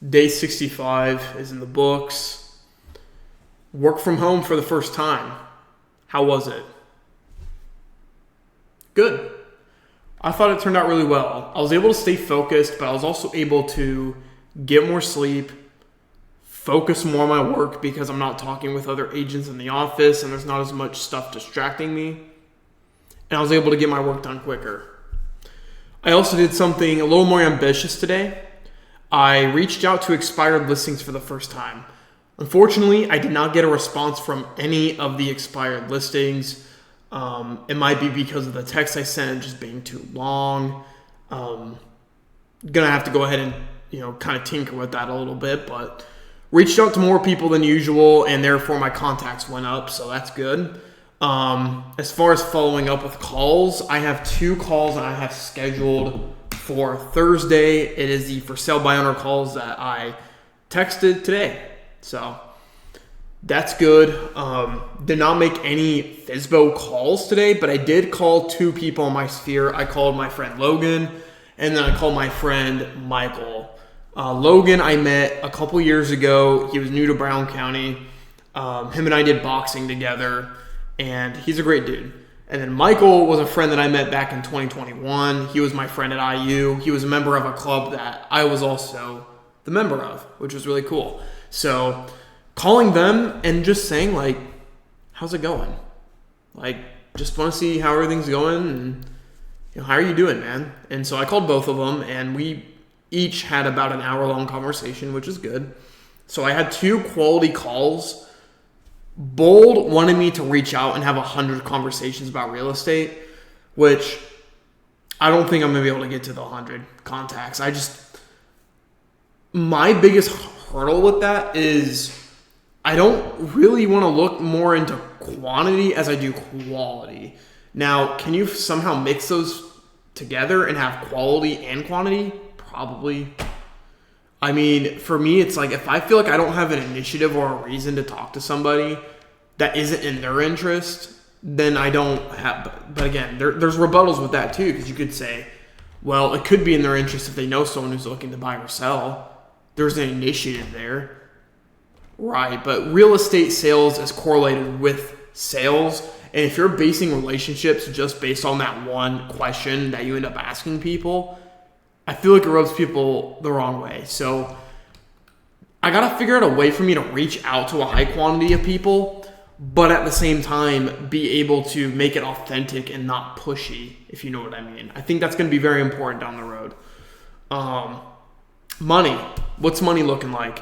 Day 65 is in the books. Work from home for the first time. How was it? Good. I thought it turned out really well. I was able to stay focused, but I was also able to get more sleep, focus more on my work because I'm not talking with other agents in the office and there's not as much stuff distracting me. And I was able to get my work done quicker. I also did something a little more ambitious today. I reached out to expired listings for the first time. Unfortunately, I did not get a response from any of the expired listings. It might be because of the text I sent just being too long. Gonna have to go ahead and kind of tinker with that a little bit, but reached out to more people than usual, and therefore my contacts went up, so that's good. As far as following up with calls, I have 2 calls that I have scheduled for Thursday. It is the for sale by owner calls that I texted today, so that's good. Did not make any FSBO calls today, but I did call 2 people in my sphere. I called my friend Logan, and then I called my friend Michael. Logan I met a couple years ago. He was new to Brown County. Him and I did boxing together, and he's a great dude. And then Michael was a friend that I met back in 2021. He was my friend at IU. He was a member of a club that I was also the member of, which was really cool. So calling them and just saying, like, how's it going? Like, just want to see how everything's going, and how are you doing, man? And so I called both of them, and we each had about an hour-long conversation, which is good. So I had 2 quality calls. Bold wanted me to reach out and have 100 conversations about real estate, which I don't think I'm going to be able to get to the 100 contacts. My biggest hurdle with that is I don't really want to look more into quantity as I do quality. Now, can you somehow mix those together and have quality and quantity? Probably. I mean, for me, it's like if I feel like I don't have an initiative or a reason to talk to somebody that isn't in their interest, then I don't have. But again, there's rebuttals with that too, because you could say, well, it could be in their interest if they know someone who's looking to buy or sell. There's an initiative there. Right, but real estate sales is correlated with sales. And if you're basing relationships just based on that one question that you end up asking people, I feel like it rubs people the wrong way. So I got to figure out a way for me to reach out to a high quantity of people, but at the same time be able to make it authentic and not pushy, if you know what I mean. I think that's going to be very important down the road. Money. What's money looking like?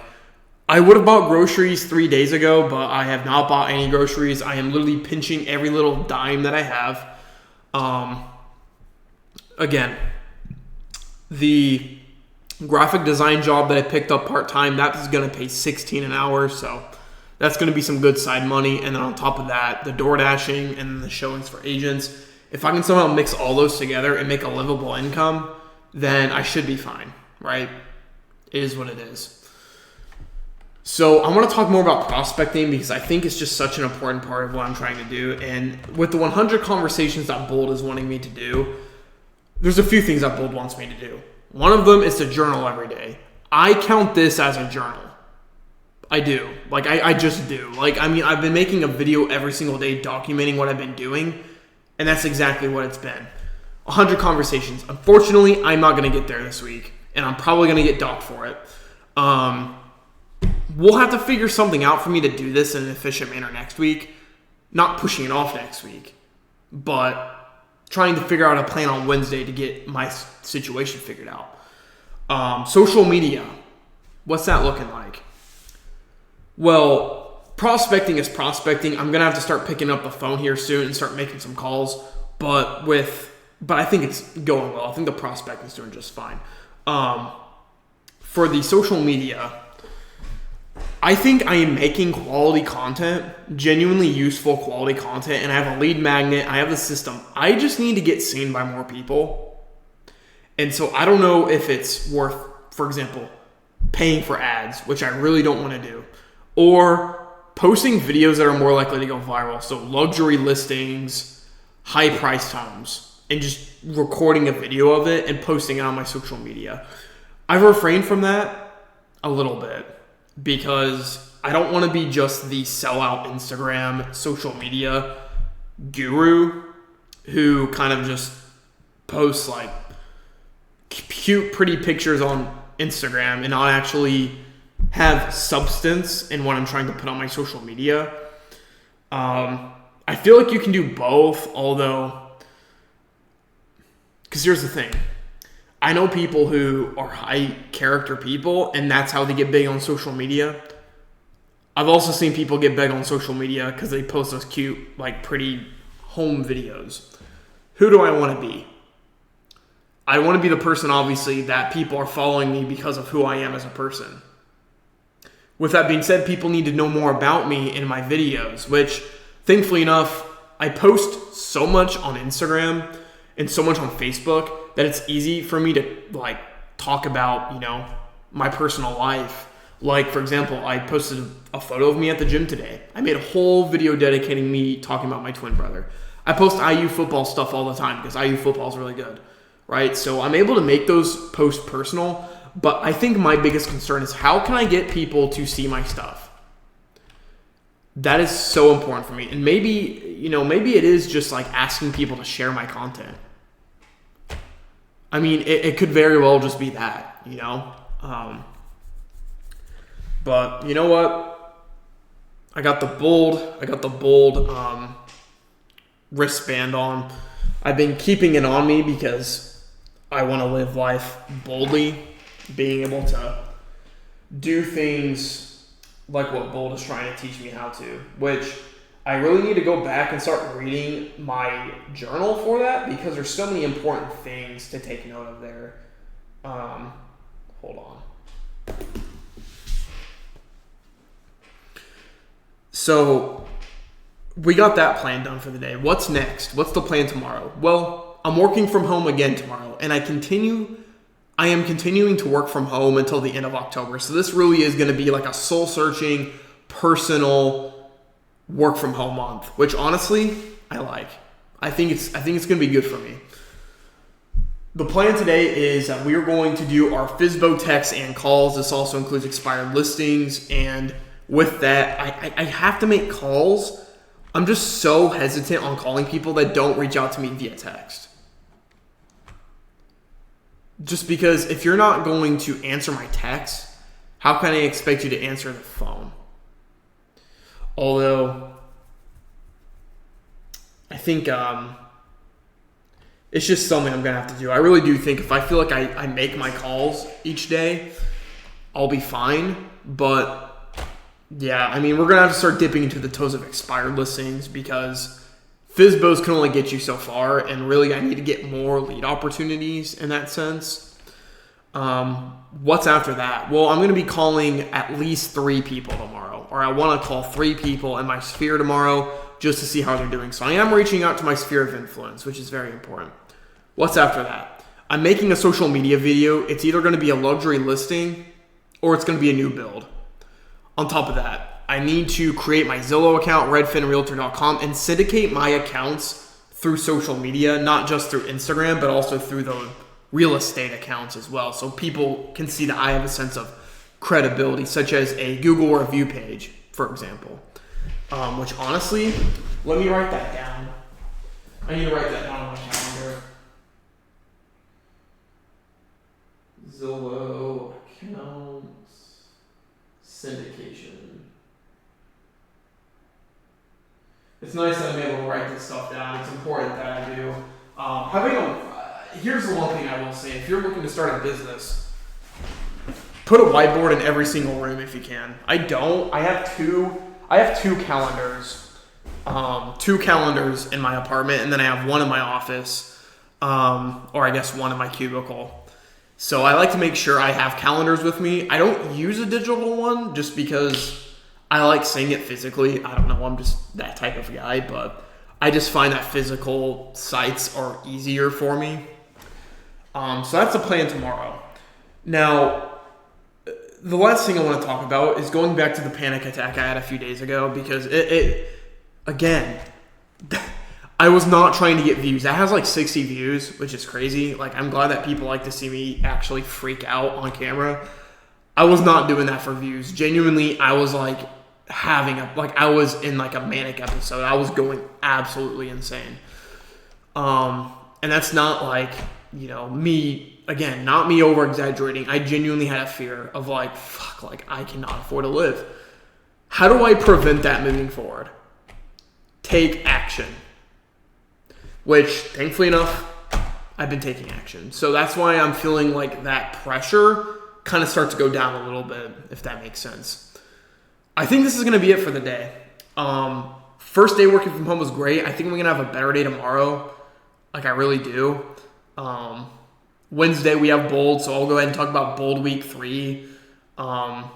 I would have bought groceries 3 days ago, but I have not bought any groceries. I am literally pinching every little dime that I have. Again, the graphic design job that I picked up part-time, that is going to pay $16 an hour, so that's going to be some good side money. And then on top of that, the door dashing and the showings for agents. If I can somehow mix all those together and make a livable income, then I should be fine, right? It is what it is. So I want to talk more about prospecting because I think it's just such an important part of what I'm trying to do. And with the 100 conversations that Bold is wanting me to do, there's a few things that Bold wants me to do. One of them is to journal every day. I count this as a journal. I do. Like, I just do. Like, I mean, I've been making a video every single day documenting what I've been doing, and that's exactly what it's been. 100 conversations. Unfortunately, I'm not going to get there this week, and I'm probably going to get docked for it. We'll have to figure something out for me to do this in an efficient manner next week. Not pushing it off next week, but trying to figure out a plan on Wednesday to get my situation figured out. Social media. What's that looking like? Well, prospecting is prospecting. I'm going to have to start picking up the phone here soon and start making some calls. But I think it's going well. I think the prospecting is doing just fine. For the social media, I think I am making quality content, genuinely useful quality content, and I have a lead magnet. I have the system. I just need to get seen by more people. And so I don't know if it's worth, for example, paying for ads, which I really don't want to do, or posting videos that are more likely to go viral. So luxury listings, high price homes, and just recording a video of it and posting it on my social media. I've refrained from that. a little bit because I don't want to be just the sellout Instagram social media guru who kind of just posts like cute, pretty pictures on Instagram and not actually have substance in what I'm trying to put on my social media. I feel like you can do both, although, because here's the thing. I know people who are high character people, and that's how they get big on social media. I've also seen people get big on social media because they post those cute, like pretty home videos. Who do I want to be? I want to be the person, obviously, that people are following me because of who I am as a person. With that being said, people need to know more about me in my videos, which, thankfully enough, I post so much on Instagram and so much on Facebook that it's easy for me to like talk about, my personal life. Like, for example, I posted a photo of me at the gym today. I made a whole video dedicating me talking about my twin brother. I post IU football stuff all the time because IU football is really good, right? So I'm able to make those posts personal, but I think my biggest concern is how can I get people to see my stuff? That is so important for me. And maybe it is just like asking people to share my content. I mean, it could very well just be that, but you know what? I got the bold wristband on. I've been keeping it on me because I want to live life boldly, being able to do things like what Bold is trying to teach me how to, which I really need to go back and start reading my journal for that because there's so many important things to take note of there. Hold on. So we got that plan done for the day. What's next? What's the plan tomorrow? Well, I'm working from home again tomorrow, and I am continuing to work from home until the end of October. So this really is going to be like a soul-searching, personal work from home month, which honestly I like. I think it's going to be good for me. The plan today is that we are going to do our FSBO texts and calls. This also includes expired listings, and with that, I have to make calls. I'm just so hesitant on calling people that don't reach out to me via text. Just because if you're not going to answer my text, how can I expect you to answer the phone? Although, I think it's just something I'm going to have to do. I really do think if I feel like I make my calls each day, I'll be fine. But, yeah, I mean, we're going to have to start dipping into the toes of expired listings because FSBOs can only get you so far, and really I need to get more lead opportunities in that sense. What's after that? Well, I'm going to be calling at least 3 people tomorrow, or I want to call 3 people in my sphere tomorrow just to see how they're doing. So I am reaching out to my sphere of influence, which is very important. What's after that? I'm making a social media video. It's either going to be a luxury listing or it's going to be a new build. On top of that, I need to create my Zillow account, redfinrealtor.com, and syndicate my accounts through social media, not just through Instagram, but also through the real estate accounts as well. So people can see that I have a sense of credibility, such as a Google review page, for example. Which honestly, let me write that down. I need to write that down on my calendar. Zillow accounts syndication. It's nice that I'm able to write this stuff down. It's important that I do. Here's the one thing I will say. If you're looking to start a business, put a whiteboard in every single room if you can. I don't. I have two calendars. 2 calendars in my apartment, and then I have one in my office, or I guess one in my cubicle. So I like to make sure I have calendars with me. I don't use a digital one just because I like seeing it physically. I don't know, I'm just that type of guy, but I just find that physical sites are easier for me. So that's the plan tomorrow. Now, the last thing I want to talk about is going back to the panic attack I had a few days ago, because it again, I was not trying to get views. That has like 60 views, which is crazy. Like, I'm glad that people like to see me actually freak out on camera. I was not doing that for views. Genuinely, I was like I was in like a manic episode. I was going absolutely insane. And that's not like, me, again, not me over exaggerating. I genuinely had a fear of like, fuck, like I cannot afford to live. How do I prevent that moving forward? Take action. Which, thankfully enough, I've been taking action. So that's why I'm feeling like that pressure kind of starts to go down a little bit, if that makes sense. I think this is going to be it for the day. First day working from home was great. I think we're going to have a better day tomorrow. Like, I really do. Wednesday, we have Bold, so I'll go ahead and talk about Bold Week 3. I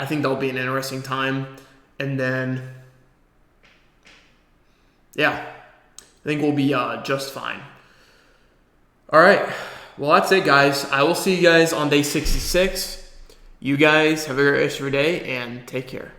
think that'll be an interesting time. And then, yeah, I think we'll be just fine. All right. Well, that's it, guys. I will see you guys on day 66. You guys have a great rest of your day, and take care.